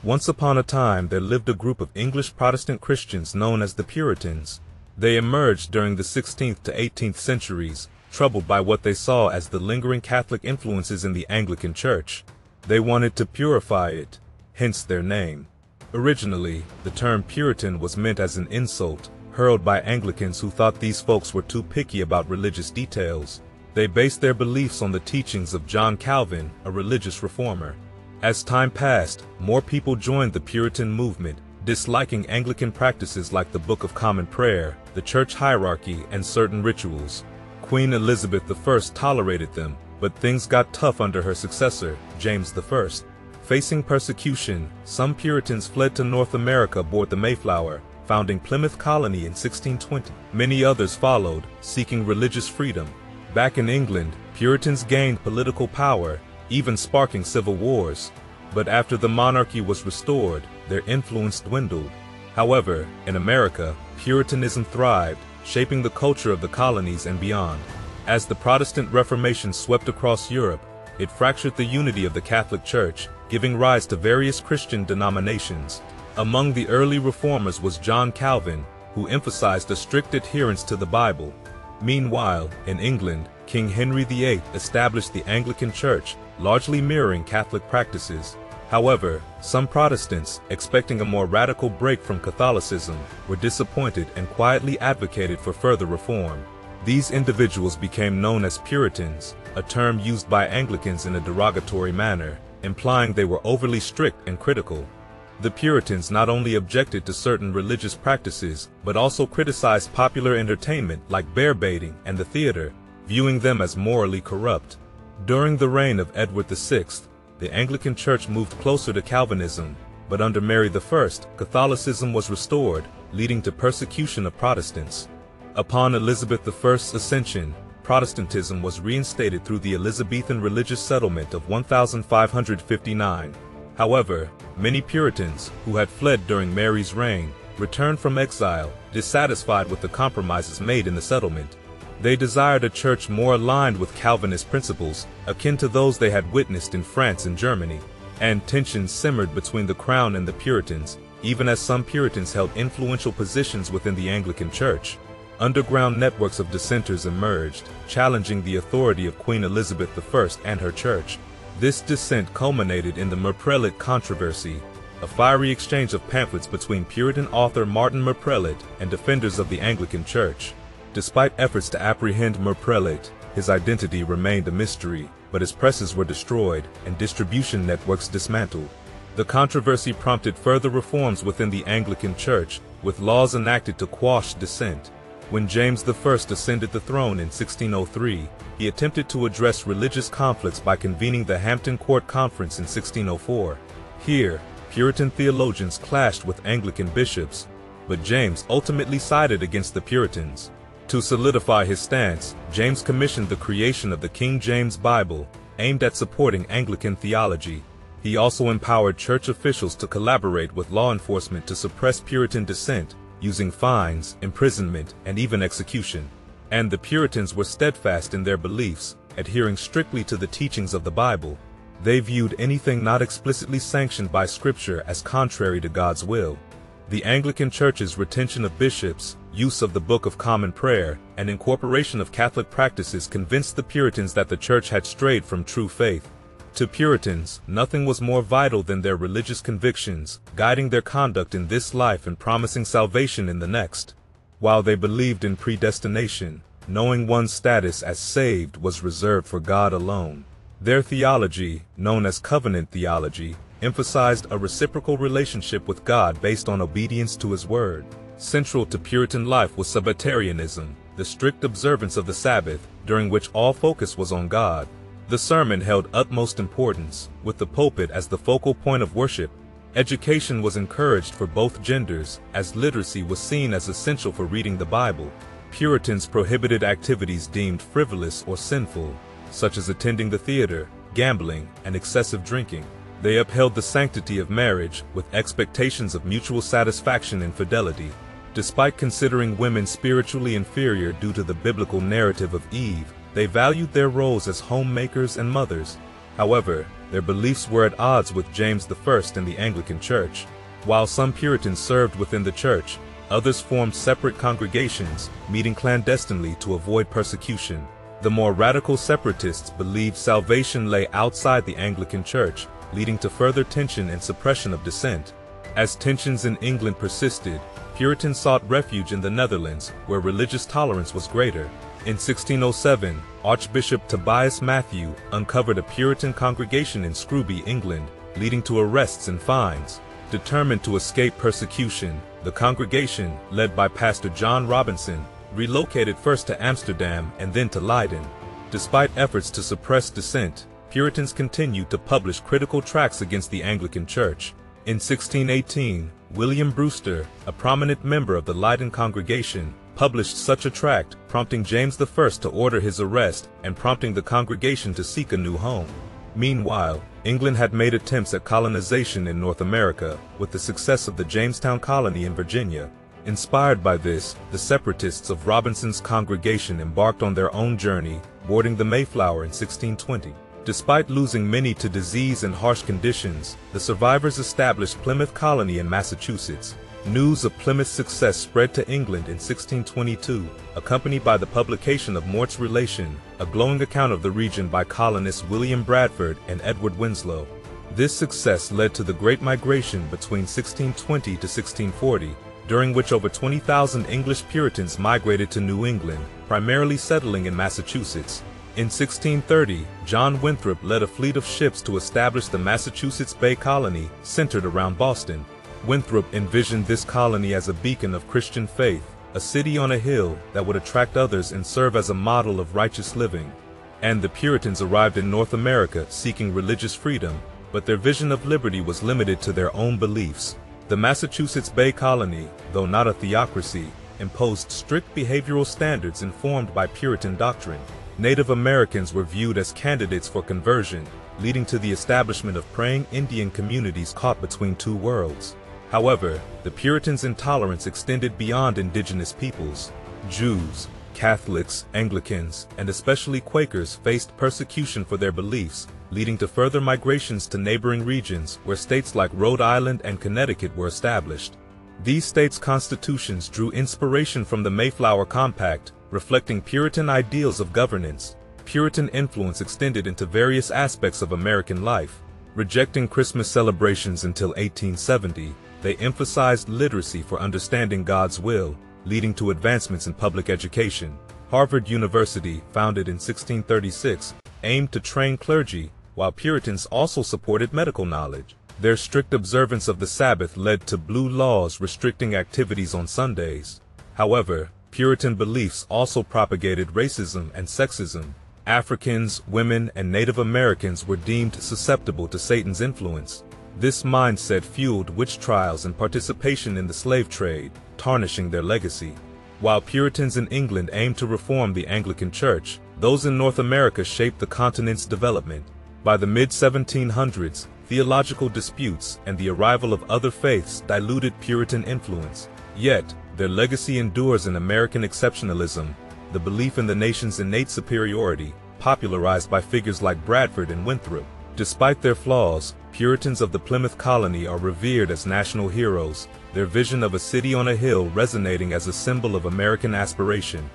Once upon a time there lived a group of English Protestant Christians known as the Puritans. They emerged during the 16th to 18th centuries, troubled by what they saw as the lingering Catholic influences in the Anglican Church. They wanted to purify it, hence their name. Originally, the term Puritan was meant as an insult, hurled by Anglicans who thought these folks were too picky about religious details. They based their beliefs on the teachings of John Calvin, a religious reformer. As time passed, more people joined the Puritan movement, disliking Anglican practices like the Book of Common Prayer, the church hierarchy, and certain rituals. Queen Elizabeth I tolerated them, but things got tough under her successor, James I. Facing persecution, some Puritans fled to North America aboard the Mayflower, founding Plymouth Colony in 1620. Many others followed, seeking religious freedom. Back in England, Puritans gained political power, even sparking civil wars. But after the monarchy was restored, their influence dwindled. However, in America, Puritanism thrived, shaping the culture of the colonies and beyond. As the Protestant Reformation swept across Europe, it fractured the unity of the Catholic Church, giving rise to various Christian denominations. Among the early reformers was John Calvin, who emphasized a strict adherence to the Bible. Meanwhile, in England, King Henry VIII established the Anglican Church, largely mirroring Catholic practices. However, some Protestants, expecting a more radical break from Catholicism, were disappointed and quietly advocated for further reform. These individuals became known as Puritans, a term used by Anglicans in a derogatory manner, implying they were overly strict and critical. The Puritans not only objected to certain religious practices, but also criticized popular entertainment like bear baiting and the theater, viewing them as morally corrupt. During the reign of Edward VI, the Anglican Church moved closer to Calvinism, but under Mary I, Catholicism was restored, leading to persecution of Protestants. Upon Elizabeth I's ascension, Protestantism was reinstated through the Elizabethan religious settlement of 1559. However, many Puritans, who had fled during Mary's reign, returned from exile, dissatisfied with the compromises made in the settlement. They desired a church more aligned with Calvinist principles, akin to those they had witnessed in France and Germany, and tensions simmered between the Crown and the Puritans, even as some Puritans held influential positions within the Anglican Church. Underground networks of dissenters emerged, challenging the authority of Queen Elizabeth I and her church. This dissent culminated in the Merprelate controversy, a fiery exchange of pamphlets between Puritan author Martin Merprelate and defenders of the Anglican Church. Despite efforts to apprehend Merprelate, his identity remained a mystery, but his presses were destroyed and distribution networks dismantled. The controversy prompted further reforms within the Anglican Church, with laws enacted to quash dissent. When James I ascended the throne in 1603, he attempted to address religious conflicts by convening the Hampton Court Conference in 1604. Here, Puritan theologians clashed with Anglican bishops, but James ultimately sided against the Puritans. To solidify his stance, James commissioned the creation of the King James Bible, aimed at supporting Anglican theology. He also empowered church officials to collaborate with law enforcement to suppress Puritan dissent, using fines, imprisonment, and even execution. And the Puritans were steadfast in their beliefs, adhering strictly to the teachings of the Bible. They viewed anything not explicitly sanctioned by Scripture as contrary to God's will. The Anglican Church's retention of bishops, use of the Book of Common Prayer, and incorporation of Catholic practices convinced the Puritans that the Church had strayed from true faith. To Puritans, nothing was more vital than their religious convictions, guiding their conduct in this life and promising salvation in the next. While they believed in predestination, knowing one's status as saved was reserved for God alone. Their theology, known as covenant theology, emphasized a reciprocal relationship with God based on obedience to His Word. Central to Puritan life was Sabbatarianism, the strict observance of the Sabbath, during which all focus was on God. The sermon held utmost importance, with the pulpit as the focal point of worship. Education was encouraged for both genders, as literacy was seen as essential for reading the Bible. Puritans prohibited activities deemed frivolous or sinful, such as attending the theater, gambling, and excessive drinking. They upheld the sanctity of marriage, with expectations of mutual satisfaction and fidelity. Despite considering women spiritually inferior due to the biblical narrative of Eve, they valued their roles as homemakers and mothers. However, their beliefs were at odds with James I and the Anglican Church. While some Puritans served within the church, others formed separate congregations, meeting clandestinely to avoid persecution. The more radical separatists believed salvation lay outside the Anglican Church, leading to further tension and suppression of dissent. As tensions in England persisted, Puritans sought refuge in the Netherlands, where religious tolerance was greater. In 1607, Archbishop Tobias Matthew uncovered a Puritan congregation in Scrooby, England, leading to arrests and fines. Determined to escape persecution, the congregation, led by Pastor John Robinson, relocated first to Amsterdam and then to Leiden. Despite efforts to suppress dissent, Puritans continued to publish critical tracts against the Anglican Church. In 1618, William Brewster, a prominent member of the Leiden congregation, published such a tract, prompting James I to order his arrest and prompting the congregation to seek a new home. Meanwhile, England had made attempts at colonization in North America, with the success of the Jamestown colony in Virginia. Inspired by this, the separatists of Robinson's congregation embarked on their own journey, boarding the Mayflower in 1620. Despite losing many to disease and harsh conditions, the survivors established Plymouth Colony in Massachusetts. News of Plymouth's success spread to England in 1622, accompanied by the publication of Mort's Relation, a glowing account of the region by colonists William Bradford and Edward Winslow. This success led to the Great Migration between 1620 to 1640, during which over 20,000 English Puritans migrated to New England, primarily settling in Massachusetts. In 1630, John Winthrop led a fleet of ships to establish the Massachusetts Bay Colony, centered around Boston. Winthrop envisioned this colony as a beacon of Christian faith, a city on a hill that would attract others and serve as a model of righteous living. And the Puritans arrived in North America seeking religious freedom, but their vision of liberty was limited to their own beliefs. The Massachusetts Bay Colony, though not a theocracy, imposed strict behavioral standards informed by Puritan doctrine. Native Americans were viewed as candidates for conversion, leading to the establishment of praying Indian communities caught between two worlds. However, the Puritans' intolerance extended beyond indigenous peoples. Jews, Catholics, Anglicans, and especially Quakers faced persecution for their beliefs, leading to further migrations to neighboring regions where states like Rhode Island and Connecticut were established. These states' constitutions drew inspiration from the Mayflower Compact, reflecting Puritan ideals of governance. Puritan influence extended into various aspects of American life. Rejecting Christmas celebrations until 1870, they emphasized literacy for understanding God's will, leading to advancements in public education. Harvard University, founded in 1636, aimed to train clergy, while Puritans also supported medical knowledge. Their strict observance of the Sabbath led to blue laws restricting activities on Sundays. However, Puritan beliefs also propagated racism and sexism. Africans, women, and Native Americans were deemed susceptible to Satan's influence. This mindset fueled witch trials and participation in the slave trade, tarnishing their legacy. While Puritans in England aimed to reform the Anglican Church, those in North America shaped the continent's development. By the mid-1700s, theological disputes and the arrival of other faiths diluted Puritan influence. Yet, their legacy endures in American exceptionalism, the belief in the nation's innate superiority, popularized by figures like Bradford and Winthrop. Despite their flaws, Puritans of the Plymouth Colony are revered as national heroes, their vision of a city on a hill resonating as a symbol of American aspiration.